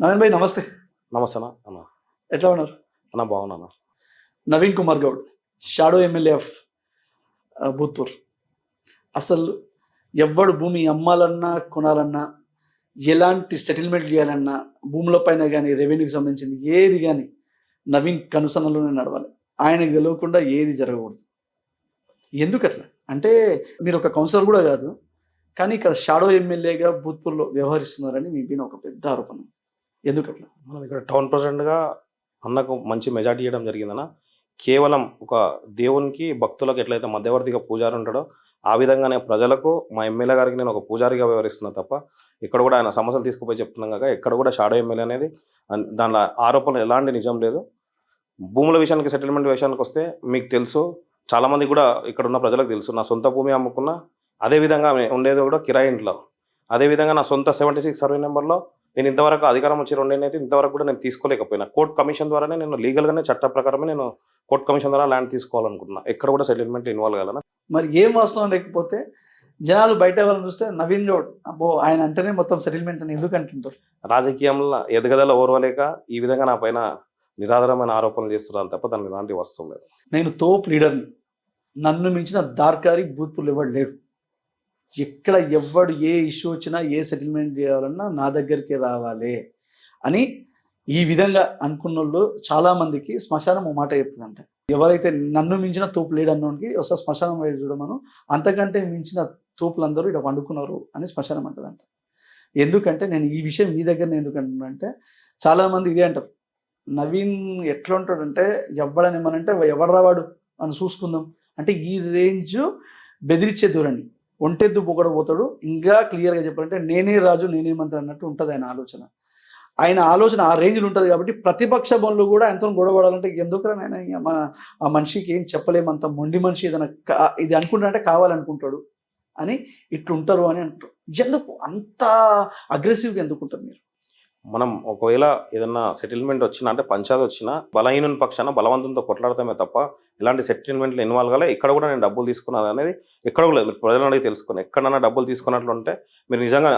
నవీన్ భాయ్ నమస్తే. నమస్తే అన్న. అన్న ఎట్లా ఉన్నారు? అన్న బాగున్నా. Naveen Kumar Goud, shadow MLA of Bhoothpur. అసలు ఎవ్వడు భూమి అమ్మాలన్నా కొనాలన్నా, ఎలాంటి సెటిల్మెంట్ చేయాలన్నా, భూముల పైన కానీ రెవెన్యూకి సంబంధించింది ఏది కానీ నవీన్ కనుసనలోనే నడవాలి. ఆయనకు తెలియకుండా ఏది జరగకూడదు. ఎందుకు అట్లా అంటే, మీరు ఒక కౌన్సిలర్ కూడా కాదు, కానీ ఇక్కడ షాడో ఎమ్మెల్యేగా భూత్పూర్లో వ్యవహరిస్తున్నారని మీ పైన ఒక పెద్ద ఆరోపణ. ఎందుకు అట్లా? మనం ఇక్కడ టౌన్ ప్రెసిడెంట్గా అన్నకు మంచి మెజార్టీ ఇవ్వడం జరిగిందన్న. కేవలం ఒక దేవునికి భక్తులకు ఎట్లయితే మధ్యవర్తిగా పూజారి ఉంటాడో ఆ విధంగానే ప్రజలకు మా ఎమ్మెల్యే గారికి నేను ఒక పూజారిగా వ్యవహరిస్తున్నా తప్ప ఇక్కడ కూడా ఆయన సమస్యలు తీసుకుపోయి చెప్తున్నాం కాక ఎక్కడ కూడా షాడో ఎమ్మెల్యే అనేది దానిలో ఆరోపణలు ఎలాంటి నిజం లేదు. భూముల విషయానికి సెటిల్మెంట్ విషయానికి వస్తే మీకు తెలుసు, చాలామంది కూడా ఇక్కడ ఉన్న ప్రజలకు తెలుసు, నా సొంత భూమి అమ్ముకున్నా అదేవిధంగా ఉండేది కూడా కిరాయి ఇంట్లో. అదేవిధంగా నా సొంత 76 సర్వే నెంబర్లో నేను ఇంతవరకు అధికారం వచ్చి 2 అయితే ఇంతవరకు కూడా నేను తీసుకోలేకపోయినా. కోర్ట్ కమిషన్ ద్వారానే నేను లీగల్గానే చట్ట ప్రకారమే నేను కోర్ట్ కమిషన్ ద్వారా ల్యాండ్ తీసుకోవాలనుకుంటున్నా. ఎక్కడ కూడా సెటిల్మెంట్ ఇన్వాల్వ్ కావాలన్నా. మరి ఏం వాస్తవం లేకపోతే జనాలు బయట వాళ్ళని చూస్తే నవీన్ గౌడ్ అబ్బో ఆయన అంటేనే మొత్తం సెటిల్మెంట్ అని ఎందుకు అంటుంటారు? రాజకీయంలో ఎదగదల ఓర్వలేక ఈ విధంగా నా పైన నిరాధారమైన ఆరోపణలు చేస్తున్నాను తప్ప దానికి ఎలాంటి వస్తువు లేదు. నేను తోప్ లీడర్ని, నన్ను మించిన దార్కారి భూత్పూర్లు ఎవడు లేడు. ఎక్కడ ఎవడు ఏ ఇష్యూ వచ్చినా ఏ సెటిల్మెంట్ చేయాలన్నా నా దగ్గరికి రావాలి అని ఈ విధంగా అనుకున్న వాళ్ళు చాలామందికి శ్మశానం ఓ మాట చెప్తుందంట. ఎవరైతే నన్ను మించిన తోపు లేడు అన్నోనికి ఒకసారి శ్మశానం వైపు చూడమను, అంతకంటే మించిన తోపులందరూ ఇక్కడ వండుకున్నారు అని శ్మశానం అంటదంట. ఎందుకంటే నేను ఈ విషయం మీ దగ్గరనే ఎందుకు అంటున్నానంటే, చాలామంది ఇదే అంటారు, నవీన్ ఎట్లా ఉంటాడంటే ఎవడని ఏమనంటే ఎవడు రావాడు అని చూసుకుందాం అంటే ఈ రేంజ్ బెదిరించే ధోరణి. ఒంటెద్దు పొగడబోతాడు. ఇంకా క్లియర్గా చెప్పాలంటే నేనే రాజు నేనే మంత్రి అన్నట్టు ఉంటుంది ఆయన ఆలోచన. ఆయన ఆలోచన ఆ రేంజ్లో ఉంటుంది కాబట్టి ప్రతిపక్ష బనులు కూడా ఎంతో గొడవడాలంటే ఎందుకురా ఆయన ఆ మనిషికి ఏం చెప్పలేమంత మొండి మనిషి ఏదైనా ఇది అనుకుంటారంటే కావాలనుకుంటాడు అని ఇట్లుంటారు అని అంటారు. ఎందుకు అంత అగ్రెసివ్గా ఎందుకుంటారు మీరు? మనం ఒకవేళ ఏదన్నా సెటిల్మెంట్ వచ్చినా అంటే పంచాయతీ వచ్చినా బలహీన పక్షాన బలవంతంతో కొట్లాడతామే తప్ప ఇలాంటి సెటిల్మెంట్లు ఇన్వాల్వ్ కాలే. ఇక్కడ కూడా నేను డబ్బులు తీసుకున్నాను అనేది ఎక్కడ కూడా లేదు. మీరు ప్రజలను అడిగి తెలుసుకుని ఎక్కడన్నా డబ్బులు తీసుకున్నట్లు ఉంటే మీరు నిజంగా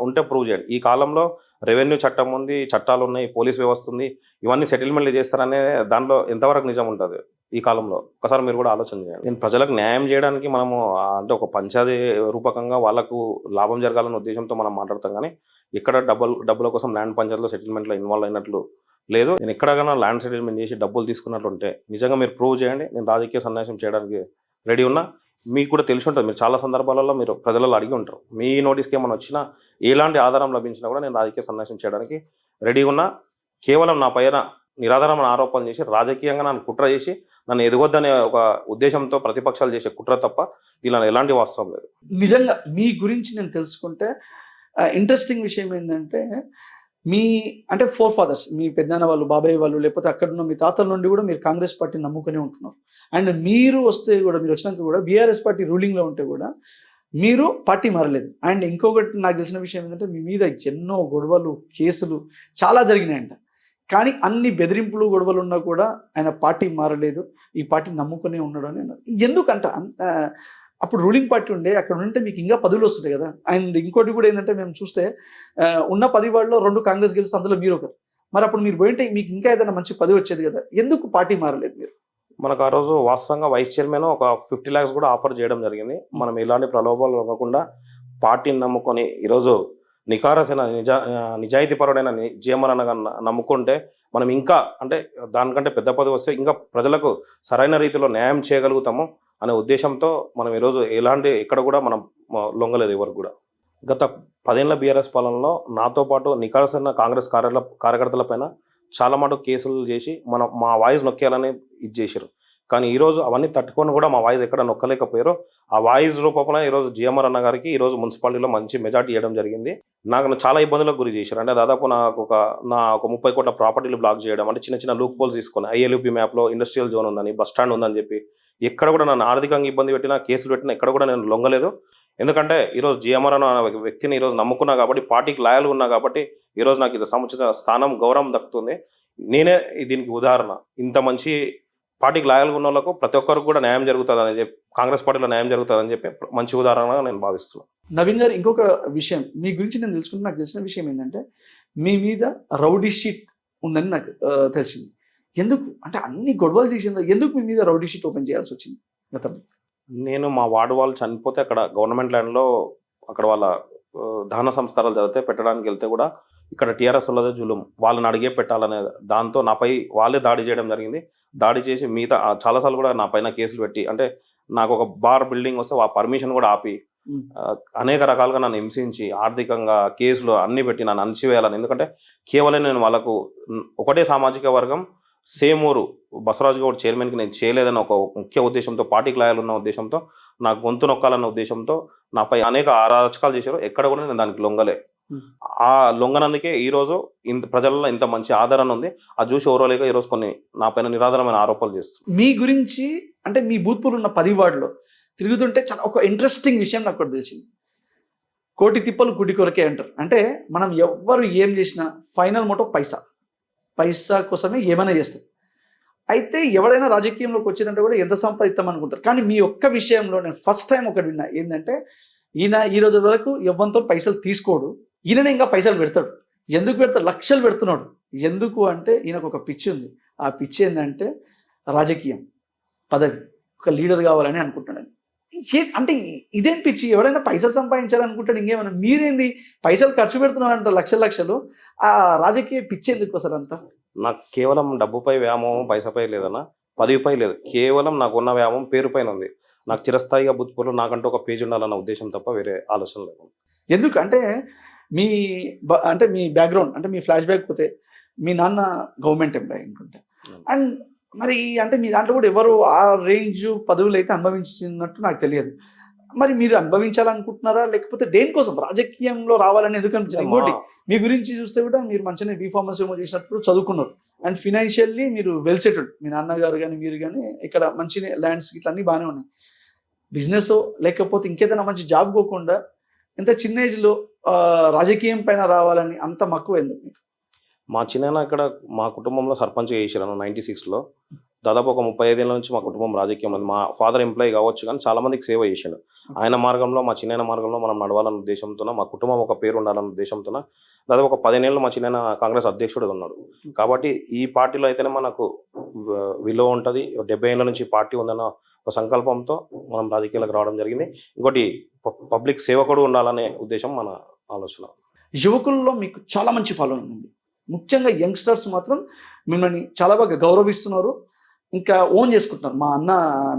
ఉంటే ప్రూవ్ చేయండి. ఈ కాలంలో రెవెన్యూ చట్టం ఉంది, చట్టాలు ఉన్నాయి, పోలీస్ వ్యవస్థ ఉంది, ఇవన్నీ సెటిల్మెంట్లు చేస్తారనే దాంట్లో ఎంతవరకు నిజం ఉంటుంది ఈ కాలంలో? ఒకసారి మీరు కూడా ఆలోచన చేయండి. నేను ప్రజలకు న్యాయం చేయడానికి మనము అంటే ఒక పంచాయతీ రూపకంగా వాళ్ళకు లాభం జరగాలనే ఉద్దేశంతో మనం మాట్లాడతాం, కానీ ఇక్కడ డబ్బుల కోసం ల్యాండ్ పంచాయతీలో సెటిల్మెంట్లో ఇన్వాల్వ్ అయినట్లు లేదు. నేను ఎక్కడైనా ల్యాండ్ సెటిల్మెంట్ చేసి డబ్బులు తీసుకున్నట్లు ఉంటే నిజంగా మీరు ప్రూవ్ చేయండి. నేను రాజకీయ సన్యాసం చేయడానికి రెడీ ఉన్నా. మీకు కూడా తెలిసి ఉంటుంది, మీరు చాలా సందర్భాలలో మీరు ప్రజలలో అడిగి ఉంటారు. మీ నోటీస్కి ఏమైనా వచ్చినా ఎలాంటి ఆధారం లభించినా కూడా నేను రాజకీయ సన్యాసం చేయడానికి రెడీ ఉన్నా. కేవలం నా పైన నిరాధారమైన ఆరోపణలు చేసి రాజకీయంగా నన్ను కుట్ర చేసి నన్ను ఎదగొద్దనే ఒక ఉద్దేశంతో ప్రతిపక్షాలు చేసే కుట్ర తప్ప ఇలా ఎలాంటి వాస్తవం లేదు. నిజంగా మీ గురించి నేను తెలుసుకుంటే ఇంట్రెస్టింగ్ విషయం ఏంటంటే, మీ అంటే ఫోర్ ఫాదర్స్, మీ పెద్దనాన్న వాళ్ళు, బాబాయ్ వాళ్ళు, లేకపోతే అక్కడున్న మీ తాతల నుండి కూడా మీరు కాంగ్రెస్ పార్టీ నమ్ముకునే ఉంటున్నారు. అండ్ మీరు వస్తే కూడా, మీరు వచ్చినాక కూడా బీఆర్ఎస్ పార్టీ రూలింగ్లో ఉంటే కూడా మీరు పార్టీ మారలేదు. అండ్ ఇంకొకటి నాకు తెలిసిన విషయం ఏంటంటే, మీ మీద ఎన్నో గొడవలు, కేసులు చాలా జరిగినాయంట. కానీ అన్ని బెదిరింపులు, గొడవలు ఉన్నా కూడా ఆయన పార్టీ మారలేదు, ఈ పార్టీ నమ్ముకునే ఉన్నాడు అని అన్నారు. ఎందుకంట అప్పుడు రూలింగ్ పార్టీ ఉండే, అక్కడ ఉంటే మీకు ఇంకా పదవులు వస్తుంటాయి కదా. అండ్ ఇంకోటి కూడా ఏంటంటే, మేము చూస్తే ఉన్న 10 వార్డులో 2 కాంగ్రెస్ గెలిస్తే అందులో మీరు ఒకరు. మరి అప్పుడు మీరు పోయింటే మీకు ఇంకా ఏదైనా మంచి పదవి వచ్చేది కదా. ఎందుకు పార్టీ మారలేదు మీరు? మనకు ఆ రోజు వాస్తవంగా వైస్ చైర్మన్ ఒక 50 lakhs కూడా ఆఫర్ చేయడం జరిగింది. మనం ఎలాంటి ప్రలోభాలు ఇవ్వకుండా పార్టీని నమ్ముకొని ఈరోజు నికారసైన నిజాయితీపరుడైన జీఎంఆర్ అన్నగా నమ్ముకుంటే మనం ఇంకా అంటే దానికంటే పెద్ద పదవి వస్తే ఇంకా ప్రజలకు సరైన రీతిలో న్యాయం చేయగలుగుతాము అనే ఉద్దేశంతో మనం ఈరోజు ఎక్కడ కూడా మనం లొంగలేదు ఎవరు కూడా. గత 10 ఏళ్ల బీఆర్ఎస్ పాలనలో నాతో పాటు నికారసైన కాంగ్రెస్ కార్యకర్తల పైన చాలా మటుకు కేసులు చేసి మా వాయిస్ నొక్కేయాలని ఇది చేశారు. కానీ ఈరోజు అవన్నీ తట్టుకొని కూడా మా వాయిస్ ఎక్కడ నొక్కలేకపోయారో ఆ వాయిస్ రూపంలో ఈరోజు జీఎంఆర్ అన్న గారికి ఈరోజు మున్సిపాలిటీలో మంచి మెజార్టీ ఇవ్వడం జరిగింది. నాకు చాలా ఇబ్బందులకు గురి చేశారు. అంటే దాదాపు నాకు ఒక 30 కోట్ల ప్రాపర్టీలు బ్లాక్ చేయడం, అంటే చిన్న చిన్న లూప్ పోల్స్ తీసుకొని ఐఎల్యూపీ మ్యాప్లో ఇండస్ట్రియల్ జోన్ ఉందని, బస్ స్టాండ్ ఉందని చెప్పి ఎక్కడ కూడా నన్ను ఆర్థికంగా ఇబ్బంది పెట్టినా, కేసులు పెట్టినా ఎక్కడ కూడా నేను లొంగలేదు. ఎందుకంటే ఈరోజు జీఎంఆర్ అన్న వ్యక్తిని ఈరోజు నమ్ముకున్నా కాబట్టి, పార్టీకి లాయల్గా ఉన్నా కాబట్టి ఈరోజు నాకు ఇది సముచిత స్థానం, గౌరవం దక్కుతుంది. నేనే దీనికి ఉదాహరణ. ఇంత మంచి పార్టీకి లాయల్గా ఉన్న వాళ్ళకు ప్రతి ఒక్కరికి కూడా న్యాయం జరుగుతుందని చెప్పి, కాంగ్రెస్ పార్టీలో న్యాయం జరుగుతుందని చెప్పి మంచి ఉదాహరణగా నేను భావిస్తున్నాను. నవీన్ గారు, ఇంకొక విషయం మీ గురించి నేను తెలుసుకుంటే నాకు తెలిసిన విషయం ఏంటంటే, మీ మీద రౌడీ షీట్ ఉందని నాకు తెలిసింది. ఎందుకు అంటే అన్ని గొడవలు చేసిందో ఎందుకు మీ మీద రౌడీ షీట్ ఓపెన్ చేయాల్సి వచ్చింది గతంలో? నేను మా వార్డు వాళ్ళు చనిపోతే అక్కడ గవర్నమెంట్ ల్యాండ్లో అక్కడ వాళ్ళ దహన సంస్కారాలు జరిగితే పెట్టడానికి వెళ్తే కూడా ఇక్కడ టీఆర్ఎస్ వాళ్ళదే జులుం, వాళ్ళని అడిగే పెట్టాలనే దాంతో నాపై వాళ్ళే దాడి చేయడం జరిగింది. దాడి చేసి మిగతా చాలాసార్లు కూడా నా పైన కేసులు పెట్టి, అంటే నాకు ఒక బార్ బిల్డింగ్ వస్తే ఆ పర్మిషన్ కూడా ఆపి అనేక రకాలుగా నన్ను హింసించి ఆర్థికంగా కేసులు అన్ని పెట్టి నన్ను అణచివేయాలని. ఎందుకంటే కేవలం నేను వాళ్ళకు ఒకటే సామాజిక వర్గం, సేమ్ ఊరు బసవరాజు గౌడ్ చైర్మన్కి నేను చేయలేదని ఒక ముఖ్య ఉద్దేశంతో, పార్టీకి లాయాలు ఉన్న ఉద్దేశంతో, నాకు గొంతు నొక్కాలన్న ఉద్దేశంతో నాపై అనేక అరాచకాలు చేశారు. ఎక్కడ కూడా నేను దానికి లొంగలే. ఆ లొంగనందుకే ఈరోజు ప్రజల్లో ఇంత మంచి ఆదరణ ఉంది. అది చూసి ఓరలేక ఈరోజు కొన్ని నా పైన నిరాధారమైన ఆరోపణలు చేస్తారు. మీ గురించి అంటే మీ బూత్పూర్ ఉన్న 10 వార్డులో తిరుగుతుంటే చాలా ఒక ఇంట్రెస్టింగ్ విషయం నాకు ఒకటి తెలిసింది. కోటి తిప్పలు గుడి కొరకే అంటారు. అంటే మనం ఎవ్వరు ఏం చేసినా ఫైనల్ మోటో పైసా, పైసా కోసమే ఏమైనా చేస్తారు. అయితే ఎవరైనా రాజకీయంలోకి వచ్చిందంటే కూడా ఎంత సంపాదిస్తాం అనుకుంటారు. కానీ మీ ఒక్క విషయంలో నేను ఫస్ట్ టైం ఒకటి విన్నా. ఏంటంటే ఈయన ఈ రోజు వరకు ఎవ్వరితో పైసలు తీసుకోడు, ఈయననే ఇంకా పైసలు పెడతాడు. ఎందుకు పెడతాడు? లక్షలు పెడుతున్నాడు. ఎందుకు అంటే ఈయనకు ఒక పిచ్చి ఉంది. ఆ పిచ్చి ఏంటంటే రాజకీయం, పదవి, ఒక లీడర్ కావాలని అనుకుంటున్నాడు. అంటే ఇదేం పిచ్చి? ఎవరైనా పైసలు సంపాదించాలనుకుంటాడు, ఇంకేమైనా. మీరేంది పైసలు ఖర్చు పెడుతున్నారంట లక్షలు. ఆ రాజకీయ పిచ్చి ఎందుకు అసలు అంతా? నాకు కేవలం డబ్బుపై వ్యామోహం, పైసపై లేదన్నా, పదవిపై లేదు. కేవలం నాకున్న వ్యామోహం పేరు పైన ఉంది. నాకు చిరస్థాయిగా బూత్పూర్లో నాకంటూ ఒక పేజ్ ఉండాలన్న ఉద్దేశం తప్ప వేరే ఆలోచన లేదు. ఎందుకు అంటే మీ బ్యాక్గ్రౌండ్ అంటే మీ ఫ్లాష్ బ్యాక్ పోతే మీ నాన్న గవర్నమెంట్ ఎంప్లాయీ అనుకుంటా. అండ్ మరి అంటే మీ దాంట్లో కూడా ఎవరు ఆ రేంజ్ పదవులు అయితే అనుభవించినట్టు నాకు తెలియదు. మరి మీరు అనుభవించాలనుకుంటున్నారా, లేకపోతే దేనికోసం రాజకీయంలో రావాలని ఎందుకు అనిపించింది? ఇంకోటి మీ గురించి చూస్తే కూడా మీరు మంచిగా బీఫార్మసీ చేసినప్పుడు చదువుకున్నారు. అండ్ ఫినాన్షియల్లీ మీరు వెల్ సెటిల్డ్. మీ నాన్నగారు కానీ మీరు కానీ ఇక్కడ మంచి ల్యాండ్స్ ఇట్లా అన్నీ బాగానే ఉన్నాయి. బిజినెస్ లేకపోతే ఇంకేదైనా మంచి జాబ్ పోకుండా ఇంత చిన్న ఏజ్లో రాజకీయం పైన రావాలని అంత మక్కువ ఎందుకు మీకు? మా చిన్న ఇక్కడ మా కుటుంబంలో సర్పంచ్గా చేశారు 96లో. దాదాపు ఒక 35 ఏళ్ళ నుంచి మా కుటుంబం రాజకీయం ఉంది. మా ఫాదర్ ఎంప్లాయీ కావచ్చు, కానీ చాలా మందికి సేవ చేశాడు. ఆయన మార్గంలో, మా చిన్న మార్గంలో మనం నడవాలన్న ఉద్దేశంతో, మా కుటుంబం ఒక పేరు ఉండాలన్న ఉద్దేశంతో దాదాపు ఒక 15 ఏళ్ళు మా చిన్న కాంగ్రెస్ అధ్యక్షుడు ఉన్నాడు. కాబట్టి ఈ పార్టీలో అయితేనే మనకు విలువ ఉంటుంది. 70 ఏళ్ళ నుంచి పార్టీ ఉందన్న ఒక సంకల్పంతో మనం రాజకీయాలకు రావడం జరిగింది. ఇంకోటి పబ్లిక్ సేవకుడు ఉండాలనే ఉద్దేశం మన ఆలోచన. యువకుల్లో మీకు చాలా మంచి ఫాలోయింగ్ ఉంది. ముఖ్యంగా యంగ్స్టర్స్ మాత్రం మిమ్మల్ని చాలా బాగా గౌరవిస్తున్నారు, ఇంకా ఓన్ చేసుకుంటున్నారు. మా అన్న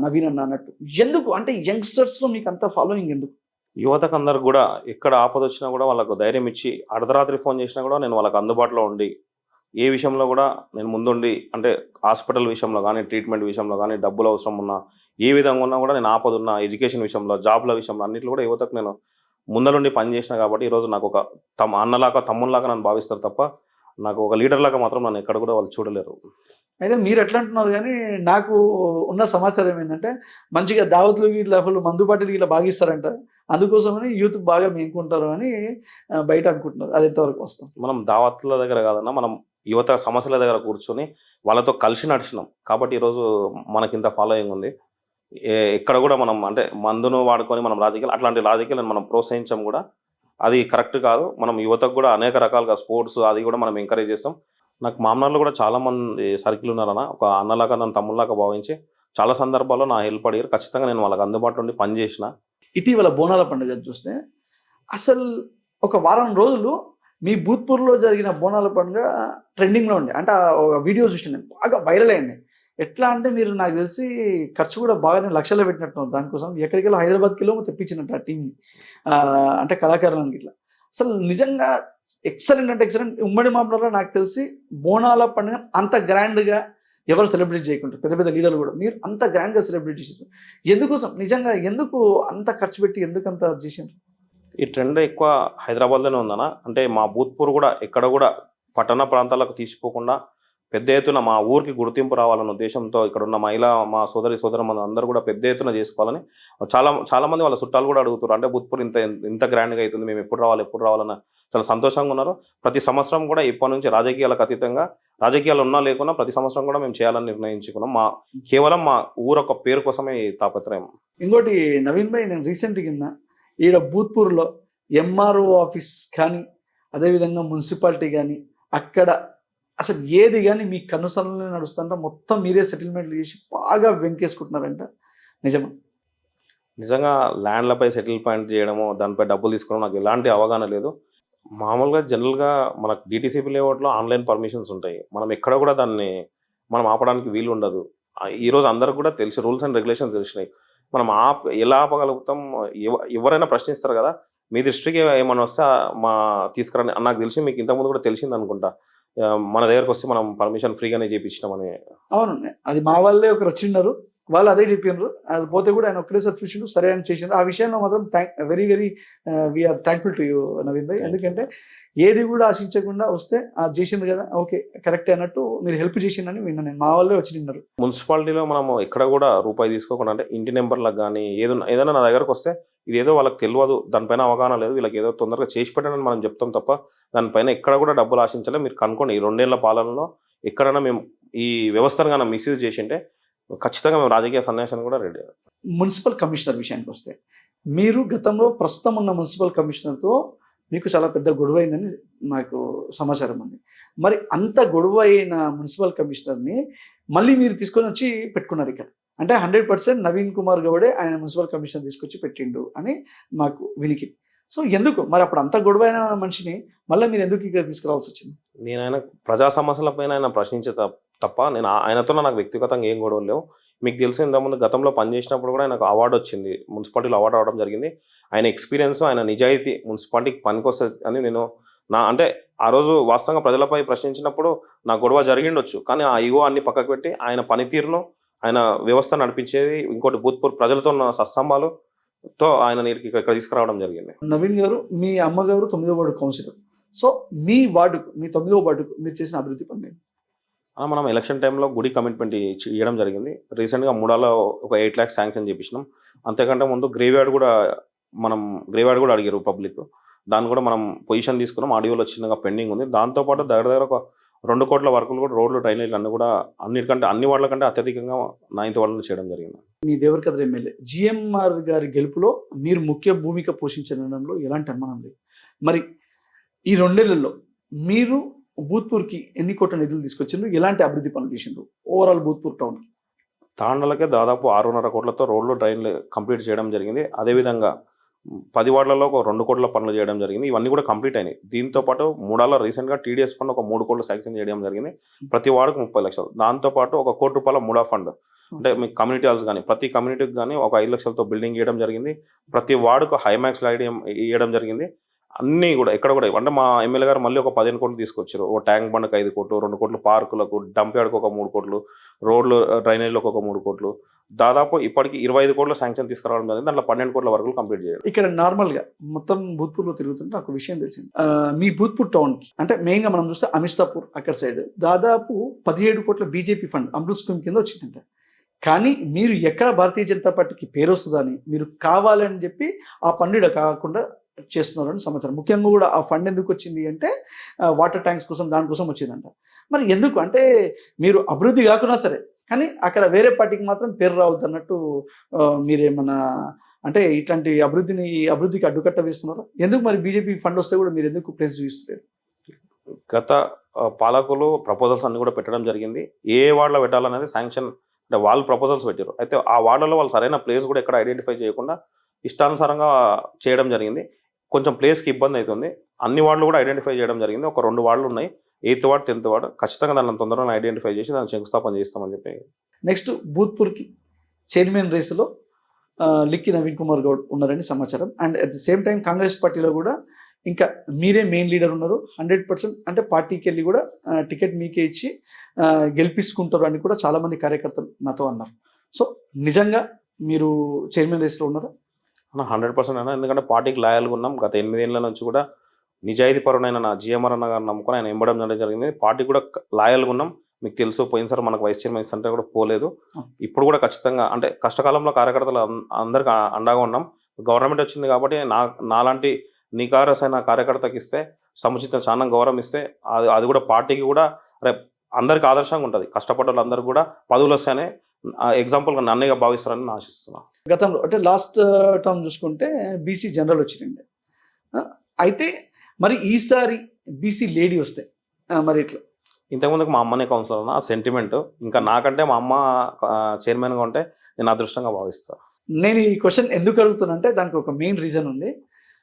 నవీన్ అన్న అన్నట్టు. ఎందుకు అంటే యంగ్స్టర్స్లో మీకు అంత ఫాలోయింగ్ ఎందుకు? యువతకు అందరికి కూడా ఎక్కడ ఆపద వచ్చినా కూడా వాళ్ళకు ధైర్యం ఇచ్చి, అర్ధరాత్రి ఫోన్ చేసినా కూడా నేను వాళ్ళకి అందుబాటులో ఉండి, ఏ విషయంలో కూడా నేను ముందుండి, అంటే హాస్పిటల్ విషయంలో కానీ, ట్రీట్మెంట్ విషయంలో కానీ, డబ్బులు అవసరం ఉన్నా, ఏ విధంగా ఉన్నా కూడా నేను ఆపద ఉన్నా, ఎడ్యుకేషన్ విషయంలో, జాబ్ల విషయంలో అన్నింటిలో కూడా యువతకు నేను ముందరుండి పనిచేసిన. కాబట్టి ఈరోజు నాకు ఒక అన్నలాగా, తమ్ముళ్ళలాగా నన్ను భావిస్తారు తప్ప నాకు ఒక లీడర్ లాగా మాత్రం నన్ను ఎక్కడ కూడా వాళ్ళు చూడలేరు. అయితే మీరు ఎట్లా అంటున్నారు, కానీ నాకు ఉన్న సమాచారం ఏంటంటే మంచిగా దావత్లు వీళ్ళ ఫుల్ మందుబాటులు వీళ్ళ బాగా ఇస్తారంట. అందుకోసమని యూత్ బాగా మేంకుంటారు అని బయట అనుకుంటున్నారు. అది ఎంతవరకు వస్తాం? మనం దావత్ల దగ్గర కాదన్నా, మనం యువత సమస్యల దగ్గర కూర్చొని వాళ్ళతో కలిసి నడిచినాం. కాబట్టి ఈరోజు మనకి ఇంత ఫాలోయింగ్ ఉంది. ఎక్కడ కూడా మనం అంటే మందును వాడుకొని మనం అట్లాంటి రాజకీయాలను మనం ప్రోత్సహించాం కూడా. అది కరెక్ట్ కాదు. మనం యువతకు కూడా అనేక రకాలుగా స్పోర్ట్స్ అది కూడా మనం ఎంకరేజ్ చేస్తాం. నాకు మామనాళ్ళు కూడా చాలా మంది సర్కిల్ ఉన్నారన్న, ఒక అన్నలాగా నన్ను తమ్ముళ్ళలాగా భావించి చాలా సందర్భాల్లో నా హెల్ప్ అడిగారు. ఖచ్చితంగా నేను వాళ్ళకి అందుబాటులో ఉండి పనిచేసిన. ఇటీవల బోనాల పండుగ చూస్తే అసలు ఒక వారం రోజులు మీ భూత్పూర్లో జరిగిన బోనాల పండుగ ట్రెండింగ్లో ఉండే. అంటే ఒక వీడియో చూసిన నేను, బాగా వైరల్ అయ్యండి. ఎట్లా అంటే మీరు నాకు తెలిసి ఖర్చు కూడా బాగానే లక్షల్లో పెట్టినట్టు దానికోసం. ఎక్కడికెళ్ళి హైదరాబాద్కి తెప్పించినట్టు ఆ టీంని, అంటే కళాకారులకి ఇట్లా. అసలు నిజంగా ఎక్సలెంట్ అంటే ఎక్సలెంట్. ఉమ్మడి మాపడంలో నాకు తెలిసి బోనాల పండుగ అంత గ్రాండ్గా ఎవరు సెలబ్రేట్ చేయకుంటారు, పెద్ద పెద్ద లీడర్లు కూడా. మీరు అంత గ్రాండ్గా సెలబ్రేట్ చేసారు ఎందుకోసం? నిజంగా ఎందుకు అంత ఖర్చు పెట్టి ఎందుకు అంత చేసారు? ఈ ట్రెండ్ ఎక్కువ హైదరాబాద్లోనే ఉందన్న. అంటే మా భూత్పూర్ కూడా ఎక్కడ కూడా పట్టణ ప్రాంతాలకు తీసిపోకుండా పెద్ద ఎత్తున మా ఊరికి గుర్తింపు రావాలన్న ఉద్దేశంతో ఇక్కడ ఉన్న మా సోదరమంది అందరూ కూడా పెద్ద ఎత్తున చేసుకోవాలని చాలా మంది వాళ్ళ చుట్టాలు కూడా అడుగుతారు. అంటే భూత్పూర్ ఇంత గ్రాండ్గా అవుతుంది, మేము ఎప్పుడు రావాలన్న చాలా సంతోషంగా ఉన్నారు. ప్రతి సంవత్సరం కూడా ఇప్పటి నుంచి రాజకీయాలకు అతీతంగా, రాజకీయాలు ఉన్నా లేకున్నా ప్రతి సంవత్సరం కూడా మేము చేయాలని నిర్ణయించుకున్నాం. కేవలం మా ఊరు ఒక పేరు కోసమే ఈ తాపత్రయం. ఇంకోటి నవీన్ భాయ్, నేను రీసెంట్గా ఈడ భూత్పూర్లో ఎంఆర్ఓ ఆఫీస్ కానీ అదేవిధంగా మున్సిపాలిటీ కానీ అక్కడ అసలు ఏది కానీ మీ కనుసరణలో నడుస్తుంట మొత్తం మీరే సెటిల్మెంట్లు చేసి బాగా వెంకేసుకుంటున్నారంట, నిజమా? నిజంగా ల్యాండ్లపై సెటిల్మెంట్ చేయడము, దానిపై డబ్బులు తీసుకోవడం నాకు ఎలాంటి అవగాహన లేదు. మామూలుగా జనరల్గా మనకు డిటీసీపీ లేఅవుట్లో ఆన్లైన్ పర్మిషన్స్ ఉంటాయి. మనం ఎక్కడ కూడా దాన్ని మనం ఆపడానికి వీలు ఉండదు. ఈరోజు అందరికి కూడా తెలిసి రూల్స్ అండ్ రెగ్యులేషన్స్ తెలిసినాయి. మనం ఎలా ఆపగలుగుతాం? ఎవరైనా ప్రశ్నిస్తారు కదా, మీ దృష్టికి ఏమైనా వస్తే మా తీసుకురండి. నాకు తెలిసి మీకు ఇంతకుముందు కూడా తెలిసింది అనుకుంటా, మన దగ్గరకు వస్తే మనం పర్మిషన్ ఫ్రీగానే చేయించినామని. అవును, అది మా వాళ్ళే ఒకరు వచ్చిన్నారు, వాళ్ళు అదే చెప్పినారు. అది పోతే కూడా ఆయన ఒక్కడేసారి చూసిండు, సరే అని చేసిండు. ఆ విషయంలో మాత్రం very very we are thankful to you Naveen bhai. ఎందుకంటే ఏది కూడా ఆశించకుండా వస్తే అది చేసింది కదా, ఓకే కరెక్టే అన్నట్టు మీరు హెల్ప్ చేసిందని విన్నాను నేను. మా వాళ్ళే వచ్చి నిన్నారు. మున్సిపాలిటీలో మనం ఎక్కడ కూడా రూపాయి తీసుకోకుండా, అంటే ఇంటి నెంబర్లకు కానీ ఏదైనా నా దగ్గరకు వస్తే ఇది ఏదో వాళ్ళకి తెలియదు, దానిపైన అవగాహన లేదు, వీళ్ళకి ఏదో తొందరగా చేసి పెట్టాలని మనం చెప్తాం తప్ప దానిపైన ఎక్కడ కూడా డబ్బులు ఆశించలే. మీరు కనుక్కోండి, ఈ 2 ఏళ్ల పాలనలో ఎక్కడైనా మేము ఈ వ్యవస్థను కానీ మిస్యూజ్ చేసింటే ఖచ్చితంగా మేము రాజకీయ సన్యాసాన్ని కూడా రెడీ. మున్సిపల్ కమిషనర్ విషయానికి వస్తే, మీరు గతంలో ప్రస్తుతం ఉన్న మున్సిపల్ కమిషనర్తో మీకు చాలా పెద్ద గొడవ అయిందని నాకు సమాచారం ఉంది. మరి అంత గొడవ అయిన మున్సిపల్ కమిషనర్ని మళ్ళీ మీరు తీసుకొని వచ్చి పెట్టుకున్నారు ఇక్కడ. అంటే 100% నవీన్ కుమార్ గౌడే ఆయన మున్సిపల్ కమిషనర్ తీసుకొచ్చి పెట్టిండు అని మాకు వినికి. సో ఎందుకు మరి అప్పుడు అంత గొడవ అయిన మనిషిని మళ్ళీ మీరు ఎందుకు ఇక్కడ తీసుకురావాల్సి వచ్చింది? నేను ఆయన ప్రజా సమస్యలపైన ఆయన ప్రశ్నించే తప్ప నేను ఆయనతో నాకు వ్యక్తిగతంగా ఏం గొడవలు లేవు. మీకు తెలిసి ఇంతకుముందు గతంలో పనిచేసినప్పుడు కూడా ఆయనకు అవార్డు వచ్చింది, మున్సిపాలిటీలో అవార్డు రావడం జరిగింది. ఆయన ఎక్స్పీరియన్స్, ఆయన నిజాయితీ మున్సిపాలిటీకి పనికొస్తుంది అని నేను అంటే ఆ రోజు వాస్తవంగా ప్రజలపై ప్రశ్నించినప్పుడు నా గొడవ జరిగిండొచ్చు, కానీ ఆ ఈగో అన్ని పక్కకు పెట్టి ఆయన పనితీరును, ఆయన వ్యవస్థ నడిపించేది, ఇంకోటి భూత్పూర్ ప్రజలతో ఉన్న సత్సంబాలుతో ఆయన ఇక్కడ తీసుకురావడం జరిగింది. నవీన్ గారు, మీ అమ్మగారు 9వ వార్డు కౌన్సిలర్. సో మీ వార్డుకు, మీ 9వ వార్డుకు మీరు చేసిన అభివృద్ధి పని మనం ఎలక్షన్ టైంలో గుడి కమిట్మెంట్ ఇవ్వడం జరిగింది. రీసెంట్గా మూడాలో ఒక 8 lakhs శాంక్షన్ చేయించినాం. అంతేకంటే ముందు గ్రేవ్యార్డ్ కూడా అడిగారు పబ్లిక్, దాన్ని కూడా మనం పొజిషన్ తీసుకున్నాం. ఆడియోలో చిన్నగా పెండింగ్ ఉంది. దాంతోపాటు దగ్గర ఒక 2 కోట్ల వర్కులు కూడా రోడ్లు, డ్రైనేజీలు అన్నీ కూడా అన్ని వార్డుల కంటే అత్యధికంగా 9th వార్డులో చేయడం జరిగింది. మీ దేవరకద్ర ఎమ్మెల్యే జిఎంఆర్ గారి గెలుపులో మీరు ముఖ్య భూమిక పోషించడంలో ఎలాంటి అనుమానం లేదు. మరి ఈ 2 ఏళ్లలో మీరు భూత్పూర్కి ఎన్ని కోట్ల నిధులు తీసుకొచ్చిండ్రు, ఎలాంటి అభివృద్ధి పనులు చేసిండ్రు ఓవరాల్ భూత్పూర్ టౌన్? తాండలకే దాదాపు 6.5 కోట్లతో రోడ్లు, డ్రైన్లు కంప్లీట్ చేయడం జరిగింది. అదేవిధంగా 10 వార్డులలో ఒక 2 కోట్ల పనులు చేయడం జరిగింది. ఇవన్నీ కూడా కంప్లీట్ అయినాయి. దీంతో పాటు మూడాలో రీసెంట్గా టీడీఎస్ ఫండ్ ఒక 3 కోట్లు శాంక్షన్ చేయడం జరిగింది. ప్రతి వార్డుకు 30 లక్షలు. దాంతోపాటు ఒక 1 కోటి రూపాయల మూడా ఫండ్, అంటే మీ కమ్యూనిటీ హాల్స్ కానీ ప్రతి కమ్యూనిటీకి కానీ ఒక 5 లక్షలతో బిల్డింగ్ ఇవ్వడం జరిగింది. ప్రతి వార్డుకు హైమాక్స్ లైట్ ఇవ్వడం జరిగింది. అన్నీ కూడా ఎక్కడ కూడా అంటే మా ఎమ్మెల్యే గారు మళ్ళీ ఒక 15 కోట్లు తీసుకొచ్చారు. ఒక ట్యాంక్ బండ్కి 5 కోట్లు, 2 కోట్లు పార్కులకు, డంప్ యార్డ్కి ఒక 3 కోట్లు, రోడ్లు, డ్రైనేజ్లకు ఒక 3 కోట్లు, దాదాపు ఇప్పటికి 25 కోట్ల శాంక్షన్ తీసుకురావడం జరిగింది. దాంట్లో 12 కోట్ల వరకు కంప్లీట్ చేయాలి. ఇక్కడ నార్మల్గా మొత్తం భూత్పూర్లో తిరుగుతుంటే నాకు విషయం తెలిసింది. మీ భూత్పూర్ టౌన్కి అంటే మెయిన్గా మనం చూస్తే అమిస్తాపూర్ అక్కడ సైడ్ దాదాపు 17 కోట్ల బీజేపీ ఫండ్ అమృత్ స్కీమ్ కింద వచ్చిందంట. కానీ మీరు ఎక్కడ భారతీయ జనతా పార్టీకి పేరు వస్తుందని మీరు కావాలని చెప్పి ఆ పన్నుడ కాకుండా చేస్తున్నారని సమాచారం. ముఖ్యంగా కూడా ఆ ఫండ్ ఎందుకు వచ్చింది అంటే వాటర్ ట్యాంక్స్ కోసం, దానికోసం వచ్చిందంట. మరి ఎందుకు అంటే మీరు అభివృద్ధి కాకున్నా సరే కానీ అక్కడ వేరే పార్టీకి మాత్రం పేరు రావద్దు అన్నట్టు మీరేమన్నా అంటే ఇట్లాంటి అభివృద్ధికి అడ్డుకట్ట వేస్తున్నారా? ఎందుకు మరి బీజేపీ ఫండ్ వస్తే కూడా మీరు ఎందుకు ప్లేస్ చూపిస్తారు? గత పాలకులు ప్రపోజల్స్ అన్ని కూడా పెట్టడం జరిగింది. ఏ వార్డులో పెట్టాలనేది శాంక్షన్ అంటే వాళ్ళు ప్రపోజల్స్ పెట్టారు. అయితే ఆ వార్డులో వాళ్ళు సరైన ప్లేస్ కూడా ఎక్కడ ఐడెంటిఫై చేయకుండా ఇష్టానుసారంగా చేయడం జరిగింది. కొంచెం ప్లేస్కి ఇబ్బంది అవుతుంది. అన్ని వార్డులు కూడా ఐడెంటిఫై చేయడం జరిగింది. ఒక 2 వార్డులు ఉన్నాయి, 8th వార్డు, 10th వార్డు. ఖచ్చితంగా దాన్ని తొందరగా ఐడెంటిఫై చేసి దాన్ని శంకుస్థాపన చేస్తామని చెప్పి. నెక్స్ట్ భూత్పూర్కి చైర్మన్ రేసులో లిక్కి నవీన్ కుమార్ గౌడ్ ఉన్నారని సమాచారం. And at the same time Congress పార్టీలో కూడా ఇంకా మీరే మెయిన్ లీడర్ ఉన్నారు. 100% అంటే పార్టీకి వెళ్ళి కూడా టికెట్ మీకే ఇచ్చి గెలిపించుకుంటారు అని కూడా చాలామంది కార్యకర్తలు నాతో అన్నారు. సో నిజంగా మీరు చైర్మన్ రేస్లో ఉన్నారా? 100% అన్నా. ఎందుకంటే పార్టీకి లాయల్గా ఉన్నాం. గత 8 ఏళ్ల నుంచి కూడా నిజాయితీ పరుడైన నా జిఎంఆర్ అన్న గారిని నమ్ముకొని ఆయన ఎంబడం జరిగింది. పార్టీ కూడా లాయల్గా ఉన్నాం. మీకు తెలుసు, పోయినసారి మనకు వైస్ చైర్మన్ ఇస్తుంటే కూడా పోలేదు. ఇప్పుడు కూడా ఖచ్చితంగా అంటే కష్టకాలంలో కార్యకర్తలు అందరికీ అండగా ఉన్నాం. గవర్నమెంట్ వచ్చింది కాబట్టి నాలాంటి నికారసైన కార్యకర్తకి ఇస్తే సముచిత చాలా గౌరవం ఇస్తే అది కూడా పార్టీకి కూడా అందరికి ఆదర్శంగా ఉంటుంది. కష్టపడ్డ వాళ్ళందరూ కూడా పదవులు వస్తేనే ఎగ్జాంపుల్గా నన్నగా భావిస్తారని ఆశిస్తున్నాను. గతంలో అంటే లాస్ట్ టర్మ్ చూసుకుంటే బీసీ జనరల్ వచ్చింది. అయితే మరి ఈసారి బీసీ లేడీ వస్తే మరి ఇట్లా ఇంతకుముందుకు మా అమ్మనే కౌన్సిలర్ అన్న, ఆ సెంటిమెంట్ ఇంకా నాకంటే మా అమ్మ చైర్మన్గా ఉంటే నేను అదృష్టంగా భావిస్తాను. నేను ఈ క్వశ్చన్ ఎందుకు అడుగుతానంటే దానికి ఒక మెయిన్ రీజన్ ఉంది.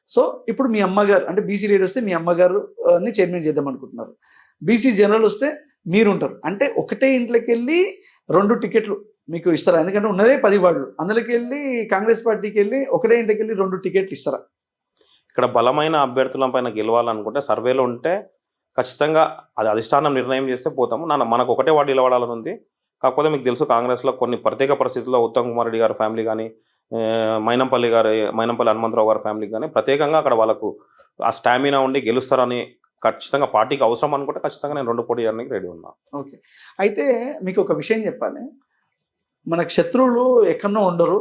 సో ఇప్పుడు మీ అమ్మగారు అంటే బీసీ లేడీ వస్తే మీ అమ్మగారు ని చైర్మన్ చేద్దాం అనుకుంటున్నారు. బీసీ జనరల్ వస్తే మీరు ఉంటారు. అంటే ఒకటే ఇంట్లోకి వెళ్ళి 2 టికెట్లు మీకు ఇస్తారా? ఎందుకంటే ఉన్నదే 10 వార్డులు, అందులోకి వెళ్ళి కాంగ్రెస్ పార్టీకి వెళ్ళి ఒకటే ఇంటికి వెళ్ళి 2 టికెట్లు ఇస్తారా? ఇక్కడ బలమైన అభ్యర్థుల పైన గెలవాలనుకుంటే సర్వేలో ఉంటే ఖచ్చితంగా అది అధిష్టానం నిర్ణయం చేస్తే పోతాము. మనకు ఒకటే వార్డు నిలబడాలని ఉంది. కాకపోతే మీకు తెలుసు కాంగ్రెస్లో కొన్ని ప్రత్యేక పరిస్థితుల్లో ఉత్తమ్ కుమార్ రెడ్డి గారి ఫ్యామిలీ కానీ, మైనంపల్లి హనుమంతరావు గారి ఫ్యామిలీ కానీ ప్రత్యేకంగా అక్కడ వాళ్ళకు ఆ స్టామినా ఉండి గెలుస్తారని ఖచ్చితంగా పార్టీకి అవసరం అనుకుంటే ఖచ్చితంగా నేను 2 పోటీ చేయడానికి రెడీ ఉన్నా. ఓకే. అయితే మీకు ఒక విషయం చెప్పాలి. మనకు శత్రువులు ఎక్కడనో ఉండరు,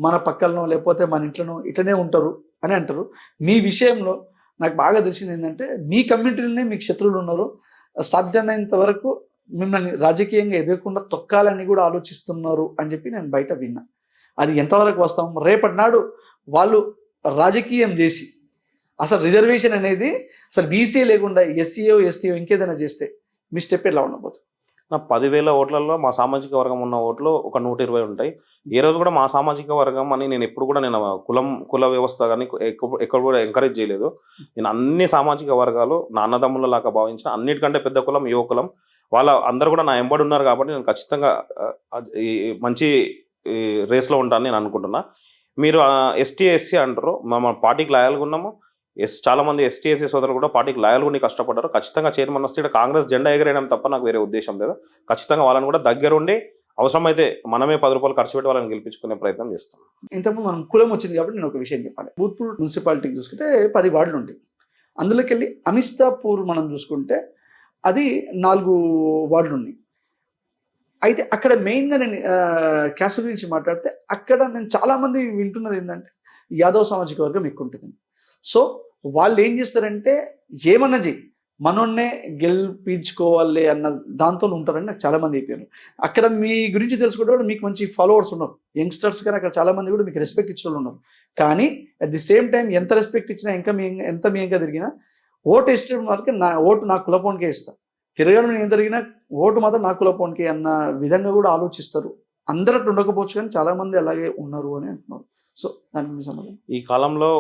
మన పక్కనో లేకపోతే మన ఇంట్లోనో ఇట్లనే ఉంటారు అని అంటారు. మీ విషయంలో నాకు బాగా తెలిసింది ఏంటంటే మీ కమ్యూనిటీలోనే మీకు శత్రువులు ఉన్నారు. సాధ్యమైనంత వరకు మిమ్మల్ని రాజకీయంగా ఎదగకుండా తొక్కాలని కూడా ఆలోచిస్తున్నారు అని చెప్పి నేను బయట విన్నా. అది ఎంతవరకు వస్తాం? రేపటి నాడు వాళ్ళు రాజకీయం చేసి అసలు రిజర్వేషన్ అనేది అసలు బీసీ లేకుండా ఎస్సీఓ ఎస్టీఓ ఇంకేదైనా చేస్తే మీ స్టెప్ ఎట్లా ఉండబోతుంది? నా 10,000 ఓట్లలో మా సామాజిక వర్గం ఉన్న ఓట్లు ఒక 120 ఉంటాయి. ఏ రోజు కూడా మా సామాజిక వర్గం అని నేను ఎప్పుడు కూడా నేను కుల వ్యవస్థ కానీ ఎక్కడ కూడా ఎంకరేజ్ చేయలేదు. నేను అన్ని సామాజిక వర్గాలు నా అన్నదమ్ములలాగా భావించిన, అన్నిటికంటే పెద్ద కులం యువ కులం, వాళ్ళ అందరూ కూడా నా ఎంబడి ఉన్నారు కాబట్టి నేను ఖచ్చితంగా మంచి రేస్లో ఉంటానని నేను అనుకుంటున్నా. మీరు ఎస్టీ ఎస్సీ అంటారు, మా పార్టీకి లాయల్గా ఉన్నాము. చాలా మంది ఎస్టీ ఎస్సీ సోదరులు కూడా పార్టీకి లాయల్గా ఉండి కష్టపడ్డారు. ఖచ్చితంగా చైర్మన్ వస్తే ఇక్కడ కాంగ్రెస్ జెండా ఎగరేయడం తప్ప నాకు వేరే ఉద్దేశం లేదు. ఖచ్చితంగా వాళ్ళని కూడా దగ్గరుండి అవసరమైతే మనమే 10 రూపాయలు ఖర్చు పెట్టి వాళ్ళని గెలిపించుకునే ప్రయత్నం చేస్తాం. ఇంతకుముందు మనం కులం వచ్చింది కాబట్టి నేను ఒక విషయం చెప్పాలి. భూత్పూర్ మున్సిపాలిటీకి చూసుకుంటే 10 వార్డులు ఉంటాయి. అందులోకి వెళ్ళి అమిస్తాపూర్ మనం చూసుకుంటే అది 4 వార్డులు ఉన్నాయి. అయితే అక్కడ మెయిన్గా నేను క్యాస్ట్ గురించి మాట్లాడితే అక్కడ నేను చాలామంది వింటున్నది ఏంటంటే యాదవ్ సామాజిక వర్గం ఎక్కువ ఉంటుంది. సో వాళ్ళు ఏం చేస్తారంటే ఏమన్నా చెయ్యి మనోన్నే గెలిపించుకోవాలి అన్న దాంతో ఉంటారని నాకు చాలామంది అయిపోయారు. అక్కడ మీ గురించి తెలుసుకుంటే కూడా మీకు మంచి ఫాలోవర్స్ ఉన్నారు, యంగ్స్టర్స్ కానీ అక్కడ చాలామంది కూడా మీకు రెస్పెక్ట్ ఇచ్చిన వాళ్ళు ఉన్నారు. కానీ అట్ ది సేమ్ టైం ఎంత రెస్పెక్ట్ ఇచ్చినా ఎంత మీ ఇంకా తిరిగినా ఓటు ఇష్టం వరకు నా ఓటు నా కులపోనికే ఇస్తా, తిరగడం ఏం జరిగినా ఓటు మాత్రం నా కులపోనికే అన్న విధంగా కూడా ఆలోచిస్తారు. అందరూ ఉండకపోవచ్చు కానీ చాలామంది అలాగే ఉన్నారు అని అంటున్నారు. సో దానికి మీ సంబంధం ఈ కాలంలో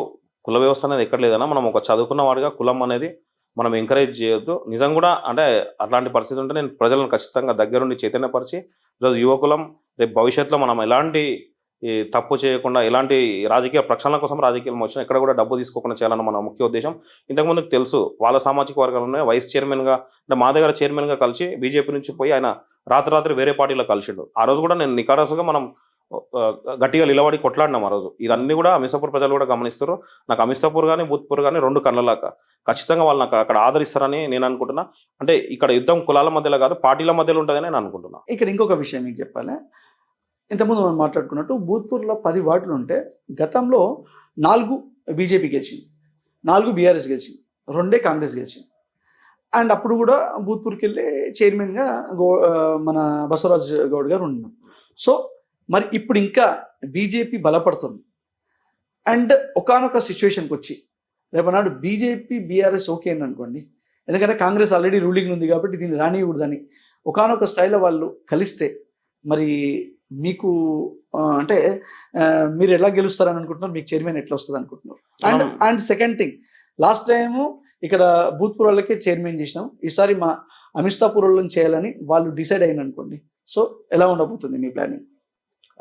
కుల వ్యవస్థ అనేది ఎక్కడ లేదన్నా. మనం ఒక చదువుకున్న వాడిగా కులం అనేది మనం ఎంకరేజ్ చేయొద్దు. నిజం కూడా అంటే అట్లాంటి పరిస్థితి ఉంటే నేను ప్రజలను ఖచ్చితంగా దగ్గరుండి చైతన్యపరిచి ఈరోజు యువకులం రేపు భవిష్యత్తులో మనం ఎలాంటి తప్పు చేయకుండా ఎలాంటి రాజకీయ ప్రక్షాళన కోసం రాజకీయాలు వచ్చినా ఎక్కడ కూడా డబ్బు తీసుకోకుండా చేయాలన్న మన ముఖ్య ఉద్దేశం. ఇంతకుముందుకు తెలుసు వాళ్ళ సామాజిక వర్గాలను వైస్ చైర్మన్గా అంటే మా దగ్గర చైర్మన్గా కలిసి బీజేపీ నుంచి పోయి ఆయన రాత్రి వేరే పార్టీలో కలిసిండు. ఆ రోజు కూడా నేను నికారసుగా మనం గట్టిగా నిలబడి కొట్లాడినాం ఆ రోజు. ఇదన్నీ కూడా అమిస్తాపూర్ ప్రజలు కూడా గమనిస్తారు. నాకు అమిస్తాపూర్ కానీ భూత్పూర్ కానీ 2 కళ్ళలాగా ఖచ్చితంగా వాళ్ళు నాకు అక్కడ ఆదరిస్తారని నేను అనుకుంటున్నా. అంటే ఇక్కడ యుద్ధం కులాల మధ్యలో కాదు పార్టీల మధ్యలో ఉంటుందని నేను అనుకుంటున్నా. ఇక్కడ ఇంకొక విషయం మీకు చెప్పాలి. ఇంతకుముందు మనం మాట్లాడుకున్నట్టు భూత్పూర్లో 10 వార్డులు ఉంటే గతంలో 4 బీజేపీ గెలిచింది, 4 బీఆర్ఎస్ గెలిచింది, 2 కాంగ్రెస్ గెలిచింది. అండ్ అప్పుడు కూడా భూత్పూర్కి వెళ్ళి చైర్మన్గా మన బసవరాజ్ గౌడ్ గారు ఉన్నారు. సో మరి ఇప్పుడు ఇంకా బీజేపీ బలపడుతుంది. అండ్ ఒకానొక సిచ్యువేషన్కి వచ్చి రేపనాడు బీజేపీ బీఆర్ఎస్ ఓకే అని అనుకోండి, ఎందుకంటే కాంగ్రెస్ ఆల్రెడీ రూలింగ్ ఉంది కాబట్టి దీన్ని రానియకూడదని ఒకానొక స్థాయిలో వాళ్ళు కలిస్తే మరి మీకు అంటే మీరు ఎలా గెలుస్తారని అనుకుంటున్నారు, మీకు చైర్మన్ ఎట్లా వస్తుంది అనుకుంటున్నారు? And second thing, last time ఇక్కడ భూత్పూర్ వాళ్ళకే చైర్మన్ చేసినాం, ఈసారి మా అమిస్తాపూర్ వాళ్ళని చేయాలని వాళ్ళు డిసైడ్ అయిన అనుకోండి. సో ఎలా ఉండబోతుంది మీ ప్లానింగ్?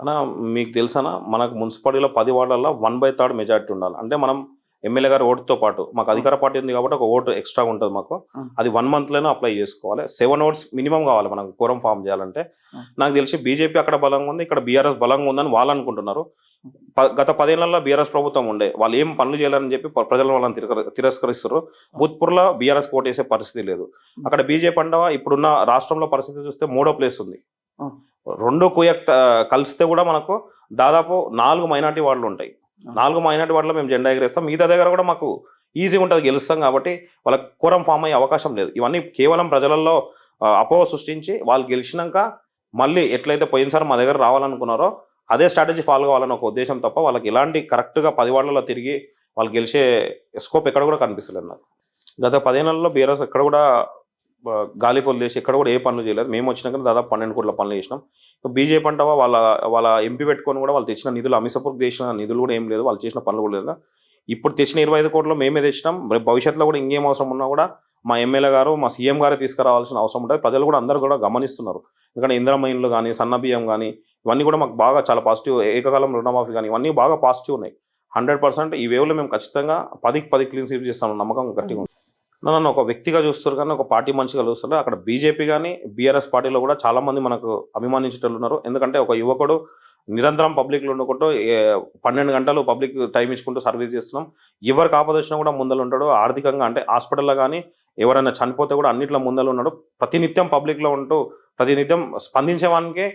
అన్నా మీకు తెలుసనా మనకు మున్సిపాలిటీలో 10 వార్డులలో 1/3 మెజారిటీ ఉండాలి. అంటే మనం ఎమ్మెల్యే గారి ఓటుతో పాటు మాకు అధికార పార్టీ ఉంది కాబట్టి ఒక ఓటు ఎక్స్ట్రా ఉంటుంది మాకు. అది 1 మంత్లోనే అప్లై చేసుకోవాలి. 7 ఓట్స్ మినిమం కావాలి మనం కోరం ఫామ్ చేయాలంటే. నాకు తెలిసి బీజేపీ అక్కడ బలంగా ఉంది, ఇక్కడ బీఆర్ఎస్ బలంగా ఉందని వాళ్ళు అనుకుంటున్నారు. గత 10 ఏళ్లలో బీఆర్ఎస్ ప్రభుత్వం ఉండే వాళ్ళు ఏం పనులు చేయాలని చెప్పి ప్రజలు వాళ్ళని తిరస్కరిస్తారు. భూత్పూర్లో బీఆర్ఎస్ ఓటు వేసే పరిస్థితి లేదు. అక్కడ బీజేపీ అండవా ఇప్పుడున్న రాష్ట్రంలో పరిస్థితి చూస్తే 3వ ప్లేస్ ఉంది. 2 కుయ కలిస్తే కూడా మనకు దాదాపు 4 మైనార్టీ వార్డులు ఉంటాయి. 4 మైనార్టీ వార్డులో మేము జెండా ఎగరేస్తాం. మిగతా దగ్గర కూడా మాకు ఈజీగా ఉంటుంది, గెలుస్తాం కాబట్టి వాళ్ళకి కోరం ఫామ్ అయ్యే అవకాశం లేదు. ఇవన్నీ కేవలం ప్రజలలో అపోహ సృష్టించి వాళ్ళు గెలిచినాక మళ్ళీ ఎట్లయితే పోయినసారి మా దగ్గర రావాలనుకున్నారో అదే స్ట్రాటజీ ఫాలో కావాలని ఒక ఉద్దేశం తప్ప వాళ్ళకి ఇలాంటి కరెక్ట్గా 10 వార్డులలో తిరిగి వాళ్ళు గెలిచే స్కోప్ ఎక్కడ కూడా కనిపిస్తలేదు నాకు. గత 10 నెలల్లో బీఆర్ఎస్ ఎక్కడ కూడా గాలి కొలిసి ఎక్కడ కూడా ఏ పనులు చేయలేదు. మేము వచ్చినాక దాదాపు 12 కోట్ల పనులు చేసినాం. బీజేపీ అంటావా వాళ్ళ ఎంపీ పెట్టుకొని కూడా వాళ్ళు తెచ్చిన నిధులు అమిసపూర్కి చేసిన నిధులు కూడా ఏం లేదు, వాళ్ళు చేసిన పనులు కూడా లేదు. ఇప్పుడు తెచ్చిన 25 కోట్లు మేమే తెచ్చినాం. రేపు భవిష్యత్తులో కూడా ఇంకేం అవసరం ఉన్నా కూడా మా ఎమ్మెల్యే గారు మా సీఎం గారే తీసుకురావాల్సిన అవసరం ఉంటుంది. ప్రజలు కూడా అందరూ కూడా గమనిస్తున్నారు. ఎందుకంటే ఇందిరమ్మ ఇండ్లు కానీ, సన్న బియ్యం కానీ ఇవన్నీ కూడా మాకు బాగా చాలా పాజిటివ్, ఏకకాలం రుణమాఫీ కానీ ఇవన్నీ బాగా పాజిటివ్ ఉన్నాయి. 100% ఈ వేవ్లో మేము ఖచ్చితంగా 10కి 10 క్లీన్ స్వీప్ చేస్తాం, నమ్మకం గట్టిగా ఉంది. నన్ను ఒక వ్యక్తిగా చూస్తారు కానీ ఒక పార్టీ మనిషిగా చూస్తారు. అక్కడ బీజేపీ కానీ బీఆర్ఎస్ పార్టీలో కూడా చాలా మంది మనకు అభిమానించేటోళ్ళు ఉన్నారు. ఎందుకంటే ఒక యువకుడు నిరంతరం పబ్లిక్లో ఉండుకుంటూ 12 గంటలు పబ్లిక్ టైం ఇచ్చుకుంటూ సర్వీస్ చేస్తున్నాం. ఎవరికి ఆపద వచ్చినా కూడా ముందలు ఉంటాడు. ఆర్థికంగా అంటే హాస్పిటల్లో కానీ ఎవరైనా చనిపోతే కూడా అన్నిట్లో ముందలు ఉన్నాడు. ప్రతినిత్యం పబ్లిక్లో ఉంటూ ప్రతినిత్యం స్పందించేవానికే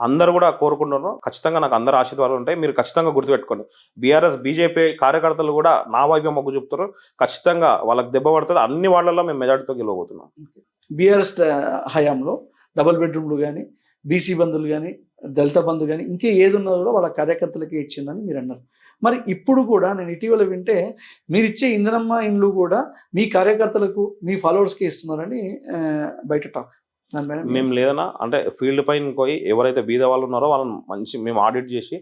అందరూ కూడా కోరుకుంటున్నారు. ఖచ్చితంగా నాకు అందరు ఆశీర్వాదాలు ఉంటాయి. మీరు ఖచ్చితంగా గుర్తుపెట్టుకోండి, బీఆర్ఎస్ బీజేపీ కార్యకర్తలు కూడా నా వైపు మొగ్గు చూపుతారు. ఖచ్చితంగా వాళ్ళకి దెబ్బ పడుతుంది. అన్ని వాళ్ళల్లో మేము మెజార్టీతో గెలవబోతున్నాం. బీఆర్ఎస్ హయాంలో డబుల్ బెడ్రూమ్లు కానీ, బీసీ బంధువులు కానీ, దళిత బంధు కానీ ఇంకే ఏది ఉన్నా కూడా వాళ్ళ కార్యకర్తలకే ఇచ్చిందని మీరు అన్నారు. మరి ఇప్పుడు కూడా నేను ఇటీవల వింటే మీరు ఇచ్చే ఇందిరమ్మ ఇండ్లు కూడా మీ కార్యకర్తలకు, మీ ఫాలోవర్స్కి ఇస్తున్నారని బయట టాక్. మేము లేదన్నా అంటే ఫీల్డ్ పైన పోయి ఎవరైతే బీద వాళ్ళు ఉన్నారో వాళ్ళని మేము ఆడిట్ చేసి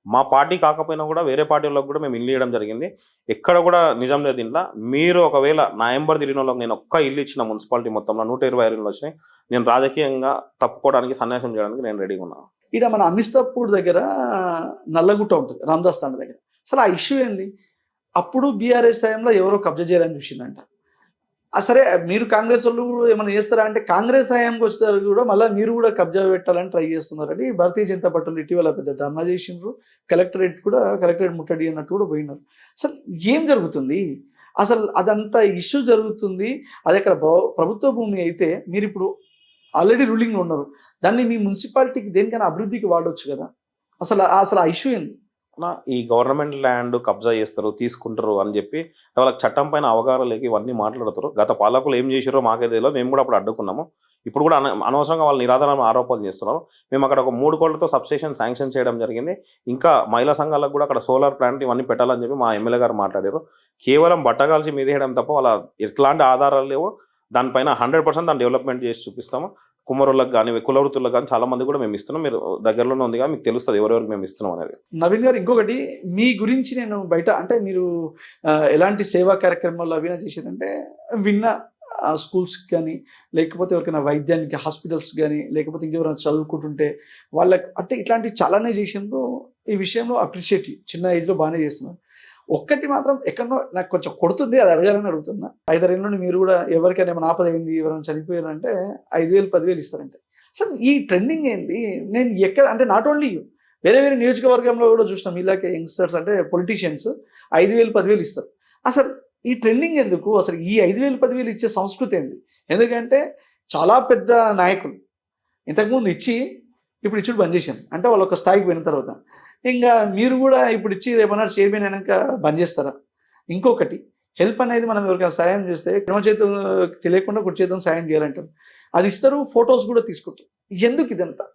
మా పార్టీ కాకపోయినా కూడా వేరే పార్టీలకు కూడా మేము ఇల్లు ఇవ్వడం జరిగింది. ఎక్కడ కూడా నిజం లేదు ఇంట్లో. మీరు ఒకవేళ నా ఎంబర్ తిరిగిన వాళ్ళకి నేను ఒక్క ఇల్లు ఇచ్చిన మున్సిపాలిటీ మొత్తంలో 120 ఇళ్ళు వచ్చినాయి. నేను రాజకీయంగా తప్పుకోవడానికి, సన్యాసం చేయడానికి నేను రెడీగా ఉన్నాను. ఇక్కడ మన అమిస్తాపూర్ దగ్గర నల్లగుట్ట ఉంటుంది, రామదాస్ తాండ దగ్గర. అసలు ఆ ఇష్యూ ఏంది? అప్పుడు బీఆర్ఎస్ టైంలో ఎవరో కబ్జా చేయాలని చూసిందంట. సరే మీరు కాంగ్రెస్ వాళ్ళు ఏమైనా చేస్తారా అంటే కాంగ్రెస్ హయాంకి వచ్చేసరికి కూడా మళ్ళీ మీరు కూడా కబ్జా పెట్టాలని ట్రై చేస్తున్నారని భారతీయ జనతా పార్టీలు ఇటీవల పెద్ద ధర్నా చేసిండ్రు. కలెక్టరేట్ ముట్టడి అన్నట్టు కూడా పోయినారు. అసలు ఏం జరుగుతుంది? అసలు అదంతా ఇష్యూ జరుగుతుంది. అది అక్కడ ప్రభుత్వ భూమి అయితే మీరు ఇప్పుడు ఆల్రెడీ రూలింగ్లో ఉన్నారు. దాన్ని మీ మున్సిపాలిటీకి దేనికైనా అభివృద్ధికి వాడవచ్చు కదా. అసలు ఆ ఇష్యూ ఏంది? ఈ గవర్నమెంట్ ల్యాండ్ కబ్జా చేస్తారు, తీసుకుంటారు అని చెప్పి వాళ్ళకి చట్టం పైన అవగాహన లేక ఇవన్నీ మాట్లాడతారు. గత పాలకులు ఏం చేసారో మాకే తెలియదు. మేము కూడా అప్పుడు అడ్డుకున్నాము. ఇప్పుడు కూడా అనవసరంగా వాళ్ళు నిరాధారణ ఆరోపణలు చేస్తున్నారు. మేము అక్కడ ఒక 3 కోట్లతో సబ్స్టేషన్ శాంక్షన్ చేయడం జరిగింది. ఇంకా మహిళా సంఘాలకు కూడా అక్కడ సోలార్ ప్లాంట్ ఇవన్నీ పెట్టాలని చెప్పి మా ఎమ్మెల్యే గారు మాట్లాడారు. కేవలం బట్టగాల్చి మీదేయడం తప్ప వాళ్ళ ఎట్లాంటి ఆధారాలు లేవు. దానిపైన 100% దాన్ని డెవలప్మెంట్ చేసి చూపిస్తాము. కుమ్మరులకు కానీ, కుల వృత్తులకు కానీ చాలా మంది కూడా మేము ఇస్తున్నాం. మీరు దగ్గరలోనే ఉంది కానీ మీకు తెలుస్తుంది ఎవరెవరికి మేము ఇస్తున్నాం అనేది. నవీన్ గారు, ఇంకొకటి మీ గురించి నేను బయట అంటే మీరు ఎలాంటి సేవా కార్యక్రమాలు అవినా చేశారంటే విన్నా, స్కూల్స్కి కానీ, లేకపోతే ఎవరికైనా వైద్యానికి హాస్పిటల్స్ కానీ, లేకపోతే ఇంకెవరైనా చదువుకుంటుంటే వాళ్ళకి అంటే ఇట్లాంటివి చాలానే చేసిండ్రు. ఈ విషయంలో అప్రిషియేట్, చిన్న ఏజ్లో బాగానే చేస్తున్నారు. ఒక్కటి మాత్రం ఎక్కడో నాకు కొంచెం కొడుతుంది, అది అడగాలని అడుగుతున్నా. 5-6 ఏళ్ళ నుండి మీరు కూడా ఎవరికైనా ఏమైనా ఆపద అయింది, ఎవరైనా చనిపోయారంటే 5,000 10,000 ఇస్తారంటే అసలు ఈ ట్రెండింగ్ ఏంది? నేను ఎక్కడ అంటే నాట్ ఓన్లీ వేరే నియోజకవర్గంలో కూడా చూసినాం ఇలాగే యంగ్స్టర్స్ అంటే పొలిటీషియన్స్ 5,000 10,000 ఇస్తారు. అసలు ఈ ట్రెండింగ్ ఎందుకు? అసలు ఈ 5,000 10,000 ఇచ్చే సంస్కృతి ఏంది? ఎందుకంటే చాలా పెద్ద నాయకులు ఇంతకుముందు ఇచ్చి ఇప్పుడు ఇచ్చుడు బంద్ చేశాను అంటే వాళ్ళు ఒక స్థాయికి పోయిన తర్వాత ఇంకా మీరు కూడా ఇప్పుడు ఇచ్చి రేపన్నా చైర్మన్ అయినాక బంద్ చేస్తారా? ఇంకొకటి, హెల్ప్ అనేది మనం ఎవరికైనా సాయం చేస్తే ఎడమ చేతం తెలియకుండా కుడి చేతం సాయం చేయాలంటారు. అది ఇస్తారు, ఫొటోస్ కూడా తీసుకుంటారు. ఎందుకు ఇదంతా?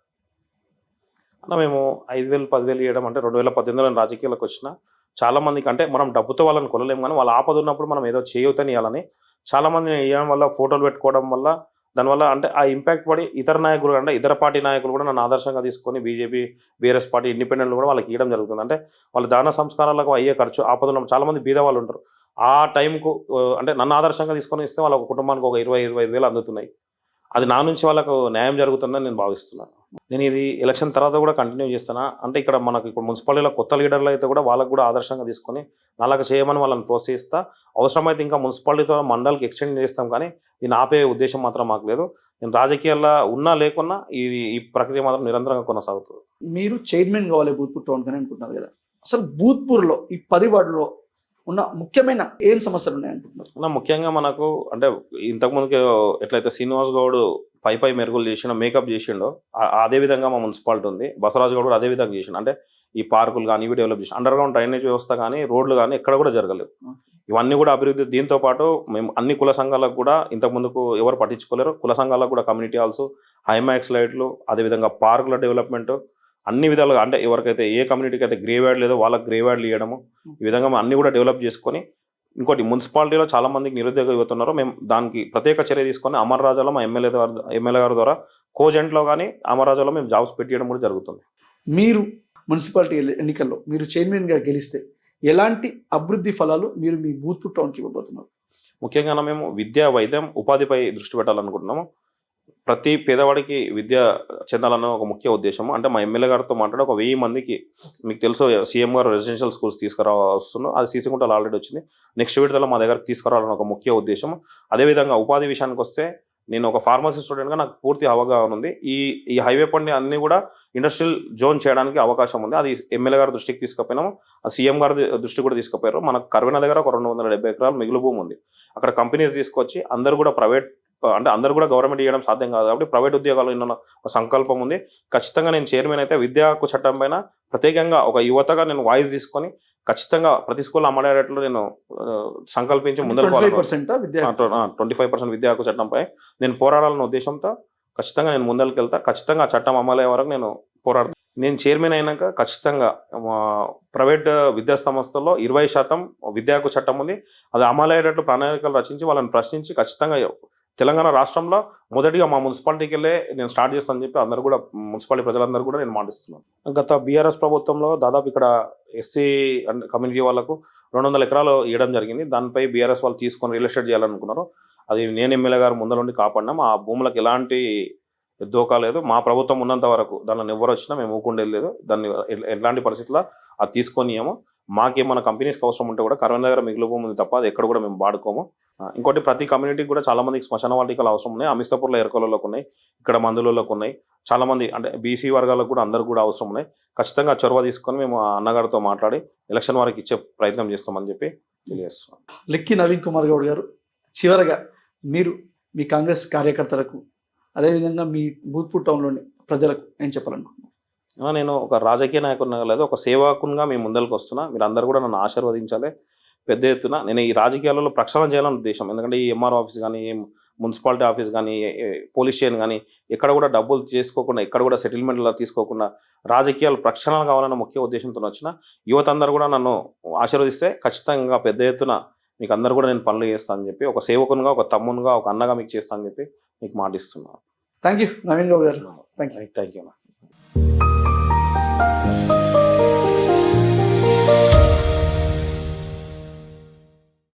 అన్న మేము 5,000 10,000 ఇవ్వడం అంటే 2018లో రాజకీయాలకు వచ్చిన చాలా మందికి అంటే మనం డబ్బుతో వాళ్ళని కొనలేము, కానీ వాళ్ళ ఆపద ఉన్నప్పుడు మనం ఏదో చేయొద్దని ఇవ్వాలని చాలా మందిని ఇవ్వడం వల్ల, ఫోటోలు పెట్టుకోవడం వల్ల దానివల్ల అంటే ఆ ఇంపాక్ట్ పడి ఇతర నాయకులు అంటే ఇతర పార్టీ నాయకులు కూడా నన్ను ఆదర్శంగా తీసుకొని బీజేపీ, బీఆర్ఎస్ పార్టీ, ఇండిపెండెంట్లు కూడా వాళ్ళకి ఇవ్వడం జరుగుతుంది. అంటే వాళ్ళ దాన సంస్కారాలకు అయ్యే ఖర్చు ఆపదలు చాలా మంది బీద వాళ్ళు ఉంటారు. ఆ టైంకు అంటే నన్ను ఆదర్శంగా తీసుకొని ఇస్తే వాళ్ళ కుటుంబానికి ఒక 20-25 వేలు అందుతున్నాయి. అది నా నుంచి వాళ్ళకు న్యాయం జరుగుతుందని నేను భావిస్తున్నాను. నేను ఇది ఎలక్షన్ తర్వాత కూడా కంటిన్యూ చేస్తాను. అంటే ఇక్కడ మనకు ఇప్పుడు మున్సిపాలిటీలో కొత్త లీడర్లు అయితే కూడా వాళ్ళకు కూడా ఆదర్శంగా తీసుకొని నాలాగా చేయమని వాళ్ళని ప్రోత్సహిస్తా. అవసరమైతే ఇంకా మున్సిపాలిటీతో మండలికి ఎక్స్టెండ్ చేస్తాం, కానీ దీన్ని ఆపే ఉద్దేశం మాత్రం మాకు లేదు. నేను రాజకీయాల్లో ఉన్నా లేకున్నా ఈ ప్రక్రియ మాత్రం నిరంతరంగా కొనసాగుతుంది. మీరు చైర్మన్ కావాలి బూత్పూర్ టౌన్ అని అనుకుంటున్నారు కదా. అసలు బూత్పూర్లో ఈ 10 వార్డులో ఉన్న ముఖ్యమైన ఏం సమస్యలు ఉన్నాయనుకుంటున్నారు? ముఖ్యంగా మనకు అంటే ఇంతకుముందుకు ఎట్లయితే శ్రీనివాస్ గౌడ్ పై మెరుగులు చేసిండో, మేకప్ చేసిండో అదే విధంగా మా మున్సిపాలిటీ ఉంది. బసవరాజు గౌడ్ కూడా అదే విధంగా చేసిండు. అంటే ఈ పార్కులు కానీ ఇవి డెవలప్ చేసి అండర్ గ్రౌండ్ డ్రైనేజ్ వ్యవస్థ కానీ, రోడ్లు కానీ ఎక్కడ కూడా జరగలేదు. ఇవన్నీ కూడా అభివృద్ధి. దీంతో పాటు మేము అన్ని కుల సంఘాలకు కూడా ఇంతకుముందుకు ఎవరు పట్టించుకోలేరు. కుల సంఘాలకు కూడా కమ్యూనిటీ హాల్స్, హైమాక్స్ లైట్లు, అదేవిధంగా పార్కుల డెవలప్మెంట్ అన్ని విధాలుగా అంటే ఎవరికైతే ఏ కమ్యూనిటీకి అయితే గ్రేవ్ యార్డ్ లేదో వాళ్ళకి గ్రేవ్ యార్డ్లు ఇవ్వడము, ఈ విధంగా అన్ని కూడా డెవలప్ చేసుకొని ఇంకోటి మున్సిపాలిటీలో చాలా మందికి నిరుద్యోగ యువత ఉన్నారు. మేము దానికి ప్రత్యేక చర్య తీసుకొని అమర్ రాజాలో మా ఎమ్మెల్యే గారి ద్వారా కోజెంట్లో కానీ అమర్ రాజాలో మేము జాబ్స్ పెట్టియడం కూడా జరుగుతుంది. మీరు మున్సిపాలిటీ ఎన్నికల్లో మీరు చైర్మన్గా గెలిస్తే ఎలాంటి అభివృద్ధి ఫలాలు మీరు మీ బూత్పూర్ టౌన్కి ఇవ్వబోతున్నారు? ముఖ్యంగా మేము విద్య, వైద్యం, ఉపాధిపై దృష్టి పెట్టాలనుకుంటున్నాము. ప్రతి పేదవాడికి విద్య చెందాలన్న ఒక ముఖ్య ఉద్దేశము. అంటే మా ఎమ్మెల్యే గారితో మాట్లాడి ఒక 1000 మందికి, మీకు తెలుసు సీఎం గారు రెసిడెన్షియల్ స్కూల్స్ తీసుకురావస్తున్నారు. అది సీసీకుంటలో ఆల్రెడీ వచ్చింది. నెక్స్ట్ విడతలో మా దగ్గరకు తీసుకురావాలని ఒక ముఖ్య ఉద్దేశం. అదేవిధంగా ఉపాధి విషయానికి వస్తే నేను ఒక ఫార్మసీ స్టూడెంట్గా నాకు పూర్తి అవగాహన ఉంది. ఈ హైవే పని అన్నీ కూడా ఇండస్ట్రియల్ జోన్ చేయడానికి అవకాశం ఉంది. అది ఎమ్మెల్యే గారి దృష్టికి తీసుకుపోయినాము. ఆ సీఎం గారి దృష్టికి కూడా తీసుకుపోయారు. మనకు కర్వెన దగ్గర ఒక 270 ఎకరాలు మిగులు భూమి ఉంది. అక్కడ కంపెనీస్ తీసుకొచ్చి అందరూ కూడా ప్రైవేట్, అంటే అందరూ కూడా గవర్నమెంట్ ఇవ్వడం సాధ్యం కాదు కాబట్టి ప్రైవేట్ ఉద్యోగాలు ఉన్న ఒక సంకల్పం ఉంది. ఖచ్చితంగా నేను చైర్మన్ అయితే విద్యా హక్కు చట్టం పైన ప్రత్యేకంగా ఒక యువతగా నేను వాయిస్ తీసుకొని ఖచ్చితంగా ప్రతి స్కూల్ అమలేటట్లు నేను సంకల్పించి ముందరకు 25% విద్యా హక్కు చట్టంపై నేను పోరాడాలన్న ఉద్దేశంతో ఖచ్చితంగా నేను ముందరికి వెళ్తా. ఖచ్చితంగా ఆ చట్టం అమలయ్యే వరకు నేను పోరాడతాను. నేను చైర్మన్ అయినాక ఖచ్చితంగా ప్రైవేట్ విద్యా సంస్థల్లో 20% విద్యా హక్కు చట్టం ఉంది. అది అమలయ్యేటట్లు ప్రణాళికలు రచించి వాళ్ళని ప్రశ్నించి ఖచ్చితంగా తెలంగాణ రాష్ట్రంలో మొదటిగా మా మున్సిపాలిటీకి వెళ్ళే నేను స్టార్ట్ చేస్తానని చెప్పి అందరూ కూడా, మున్సిపాలిటీ ప్రజలందరూ కూడా నేను మాటిస్తున్నాను. గత బీఆర్ఎస్ ప్రభుత్వంలో దాదాపు ఇక్కడ ఎస్సీ అండ్ కమ్యూనిటీ వాళ్ళకు 200 ఎకరాలు ఇవ్వడం జరిగింది. దానిపై బీఆర్ఎస్ వాళ్ళు తీసుకొని రియల్ ఎస్టేట్ చేయాలనుకున్నారు. అది నేను ఎమ్మెల్యే గారు ముందర నుండి కాపాడినాం. ఆ భూములకు ఎలాంటి దోకా లేదు. మా ప్రభుత్వం ఉన్నంత వరకు దానిలో ఎవరు వచ్చినా మేము ఊకుండేది లేదు. దాన్ని ఎలాంటి పరిస్థితుల్లో అది తీసుకొనియాము. మాకేమన్నా కంపెనీస్కి అవసరం ఉంటే కూడా కర్వెన దగ్గర మిగులు భూమి ఉంది తప్ప అది ఎక్కడ కూడా మేము వాడుకోము. ఇంకోటి ప్రతి కమ్యూనిటీకి కూడా చాలా మందికి శ్మశాన వాటికలు అవసరం ఉన్నాయి. అమిస్తాపూర్లో ఎరకలలోకి ఉన్నాయి, ఇక్కడ మందులలోకి ఉన్నాయి. చాలా మంది అంటే బీసీ వర్గాలకు కూడా అందరు కూడా అవసరం ఉన్నాయి. ఖచ్చితంగా చొరవ తీసుకొని మేము అన్నగారితో మాట్లాడి ఎలక్షన్ వారికి ఇచ్చే ప్రయత్నం చేస్తామని చెప్పి తెలియజేస్తున్నాం. లెక్కి నవీన్ కుమార్ గౌడ్ గారు, చివరగా మీరు మీ కాంగ్రెస్ కార్యకర్తలకు అదేవిధంగా మీ బూత్పూర్ టౌన్లోని ప్రజలకు ఏం చెప్పాలనుకుంటున్నారు? నేను ఒక రాజకీయ నాయకుడిగా లేదు, ఒక సేవకునిగా మీ ముందరికి వస్తున్నా. మీరు అందరూ కూడా నన్ను ఆశీర్వదించాలి. పెద్ద ఎత్తున నేను ఈ రాజకీయాలలో ప్రక్షాళన చేయాలని ఉద్దేశం. ఎందుకంటే ఈ ఎంఆర్ఓ ఆఫీస్ కానీ, మున్సిపాలిటీ ఆఫీస్ కానీ, పోలీస్ స్టేషన్ కానీ ఎక్కడ కూడా డబ్బులు చేసుకోకుండా, ఎక్కడ కూడా సెటిల్మెంట్లో తీసుకోకుండా రాజకీయాలు ప్రక్షాళన కావాలన్న ముఖ్య ఉద్దేశంతో వచ్చిన యువత అందరూ కూడా నన్ను ఆశీర్వదిస్తే ఖచ్చితంగా పెద్ద ఎత్తున మీకు అందరూ కూడా నేను పనులు చేస్తానని చెప్పి, ఒక సేవకునిగా, ఒక తమ్మునిగా, ఒక అన్నగా మీకు చేస్తానని చెప్పి మీకు మాటిస్తున్నాను. థ్యాంక్ యూ నవీన్ గౌడ్ గారు. Thank you.